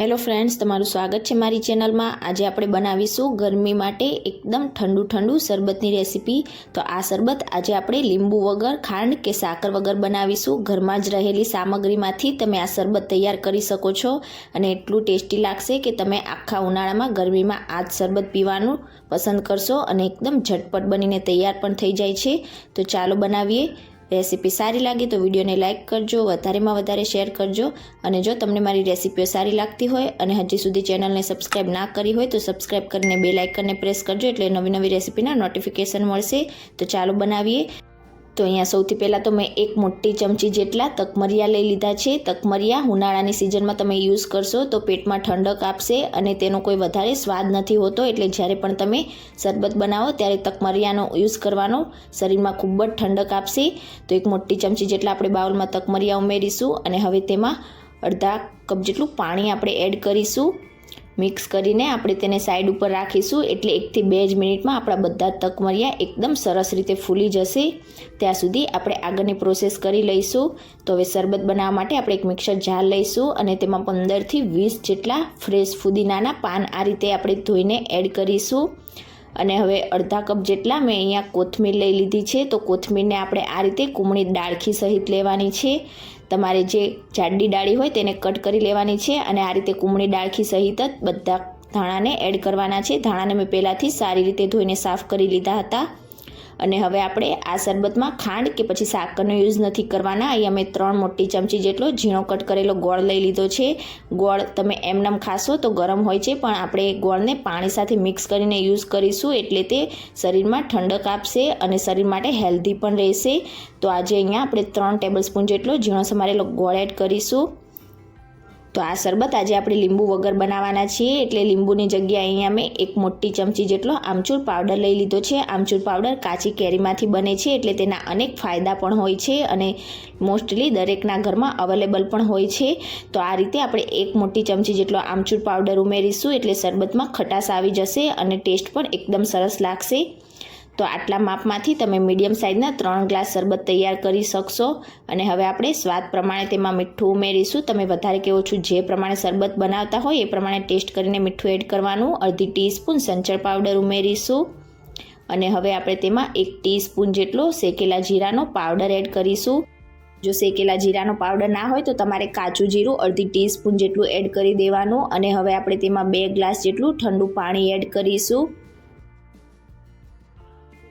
Hello friends, તમારું સ્વાગત છે મારી ચેનલમાં। આજે આપણે બનાવીશું ગરમી માટે એકદમ ઠંડુ ઠંડુ શરબતની રેસીપી। તો આ શરબત આજે આપણે લીંબુ વગર, ખાંડ કે સાકર વગર બનાવીશું। ઘરમાં જ રહેલી સામગ્રીમાંથી તમે આ શરબત તૈયાર કરી શકો છો અને એટલું ટેસ્ટી લાગશે કે તમે આખા ઉનાળામાં ગરમીમાં આ જ શરબત પીવાનું પસંદ કરશો અને એકદમ ઝટપટ બનીને તૈયાર પણ થઈ જાય છે। તો ચાલો બનાવીએ। રેસીપી સારી લાગે તો વિડીયોને લાઇક કરજો, વધારેમાં વધારે શેર કરજો અને જો તમને મારી રેસીપીઓ સારી લાગતી હોય અને હજી સુધી ચેનલને સબસ્ક્રાઈબ ના કરી હોય તો સબસ્ક્રાઈબ કરીને બેલ આઇકનને પ્રેસ કરજો, એટલે નવી નવી રેસીપીના નોટિફિકેશન મળશે। તો ચાલો બનાવીએ। તો અહીંયા સૌથી પહેલાં તો મેં એક મોટી ચમચી જેટલા તકમરિયા લઈ લીધા છે। તકમરિયા ઉનાળાની સિઝનમાં તમે યુઝ કરશો તો પેટમાં ઠંડક આપશે અને તેનો કોઈ વધારે સ્વાદ નથી હોતો, એટલે જ્યારે પણ તમે શરબત બનાવો ત્યારે તકમરિયાનો યુઝ કરવાનો, શરીરમાં ખૂબ જ ઠંડક આપશે। તો એક મોટી ચમચી જેટલા આપણે બાઉલમાં તકમરિયા ઉમેરીશું અને હવે તેમાં અડધા કપ જેટલું પાણી આપણે એડ કરીશું। મિક્સ કરીને આપણે તેને સાઈડ ઉપર રાખીશું, એટલે 1 થી 2 જ મિનિટમાં આપણા બધા તકમરિયા એકદમ સરસ રીતે ફૂલી જશે। ત્યાં સુધી આપણે આગળની પ્રોસેસ કરી લઈશું। તો હવે શરબત બનાવવા માટે આપણે એક મિક્સર જાર લઈશું અને તેમાં 15 થી 20 જેટલા ફ્રેશ ફુદીનાના પાન આ રીતે આપણે ધોઈને એડ કરીશું। અને હવે અડધા કપ જેટલા મેં અહીંયા કોથમીર લઈ લીધી છે। તો કોથમીરને આપણે આ રીતે કુમળી ડાળખી સહિત લેવાની છે। તમારે જે જાડી ડાળી હોય તેને કટ કરી લેવાની છે અને આ રીતે કુમળી ડાળખી સહિત જ બધા ધાણાને એડ કરવાના છે। ધાણાને મેં પહેલાંથી સારી રીતે ધોઈને સાફ કરી લીધા હતા। અને હવે આપણે આ શરબતમાં ખાંડ કે પછી સાકરનો યુઝ નથી કરવાના। અહીંયા મેં 3 મોટી ચમચી જેટલો ઝીણો કટ કરેલો ગોળ લઈ લીધો છે। ગોળ તમે એમનેમ ખાશો તો ગરમ હોય છે, પણ આપણે ગોળને પાણી સાથે મિક્સ કરીને યુઝ કરીશું, એટલે તે શરીરમાં ઠંડક આપશે અને શરીર માટે હેલ્ધી પણ રહેશે। તો આજે અહીંયા આપણે 3 ટેબલસ્પૂન જેટલો ઝીણો સમારેલો ગોળ એડ કરીશું। તો આ શરબત આજે આપણે લીંબુ વગર બનાવવાના છીએ, એટલે લીંબુની જગ્યાએ અહીંયા મેં 1 મોટી ચમચી જેટલો આમચૂર પાવડર લઈ લીધો છે। આમચૂર પાવડર કાચી કેરીમાંથી બને છે, એટલે તેના અનેક ફાયદા પણ હોય છે અને મોસ્ટલી દરેકના ઘરમાં અવેલેબલ પણ હોય છે। તો આ રીતે આપણે 1 મોટી ચમચી જેટલો આમચૂર પાવડર ઉમેરીશું, એટલે શરબતમાં ખટાશ આવી જશે અને ટેસ્ટ પણ એકદમ સરસ લાગશે। તો આટલા માપમાંથી તમે મીડિયમ સાઇઝના 3 ગ્લાસ શરબત તૈયાર કરી શકશો। અને હવે આપણે સ્વાદ પ્રમાણે તેમાં મીઠું ઉમેરીશું। તમે વધારે કે ઓછું જે પ્રમાણે શરબત બનાવતા હોય એ પ્રમાણે ટેસ્ટ કરીને મીઠું એડ કરવાનું। અડધી ટીસ્પૂન સંચળ પાવડર ઉમેરીશું અને હવે આપણે તેમાં 1 ટીસ્પૂન જેટલો શેકેલા જીરાનો પાવડર એડ કરીશું। જો શેકેલા જીરાનો પાવડર ના હોય તો તમારે કાચું જીરું અડધી ટીસ્પૂન જેટલું એડ કરી દેવાનું। અને હવે આપણે તેમાં 2 ગ્લાસ જેટલું ઠંડુ પાણી એડ કરીશું।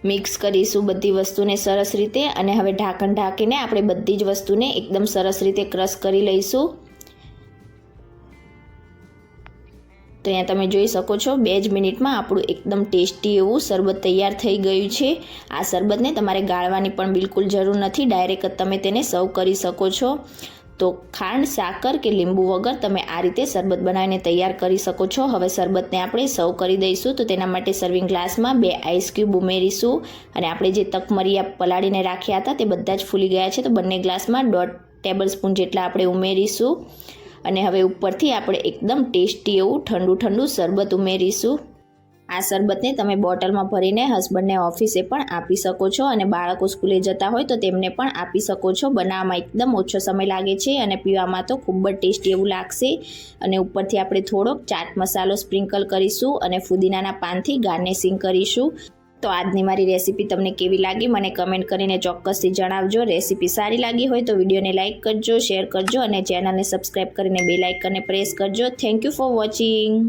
મિક્સ કરીશું બધી વસ્તુને સરસ રીતે અને હવે ઢાંકણ ઢાંકીને આપણે બધી જ વસ્તુને એકદમ સરસ રીતે ક્રશ કરી લઈશું। તો અહીંયા તમે જોઈ શકો છો 2 જ મિનિટમાં આપણું એકદમ ટેસ્ટી એવું શરબત તૈયાર થઈ ગયું છે। આ શરબતને તમારે ગાળવાની પણ બિલકુલ જરૂર નથી, ડાયરેક્ટ જ તમે તેને સર્વ કરી શકો છો। તો ખાંડ, સાકર કે લીંબુ વગર તમે આ રીતે શરબત બનાવીને તૈયાર કરી શકો છો। હવે શરબતને આપણે સર્વ કરી દઈશું। તો તેના માટે સર્વિંગ ગ્લાસમાં 2 આઈસ ક્યુબ ઉમેરીશું અને આપણે જે તકમરિયા પલાળીને રાખ્યા હતા તે બધા જ ફૂલી ગયા છે, તો બંને ગ્લાસમાં 1.5 ટેબલસ્પૂન જેટલા આપણે ઉમેરીશું અને હવે ઉપરથી આપણે એકદમ ટેસ્ટી એવું ઠંડુ ઠંડુ શરબત ઉમેરીશું। આ શરબતને તમે બોટલમાં ભરીને હસબન્ડને ઓફિસે પણ આપી શકો છો અને બાળકો સ્કૂલે જતા હોય તો તેમને પણ આપી શકો છો। બનાવવામાં એકદમ ઓછો સમય લાગે છે અને પીવામાં તો ખૂબ જ ટેસ્ટી એવું લાગશે। અને ઉપરથી આપણે થોડોક ચાટ મસાલો સ્પ્રિંકલ કરીશું અને ફુદીનાના પાનથી ગાર્નિશિંગ કરીશું। તો આજની મારી રેસીપી તમને કેવી લાગી મને કમેન્ટ કરીને ચોક્કસથી જણાવજો। રેસીપી સારી લાગી હોય તો વિડીયોને લાઇક કરજો, શેર કરજો અને ચેનલને સબસ્ક્રાઈબ કરીને બેલ આઇકનને પ્રેસ કરજો। Thank you for watching.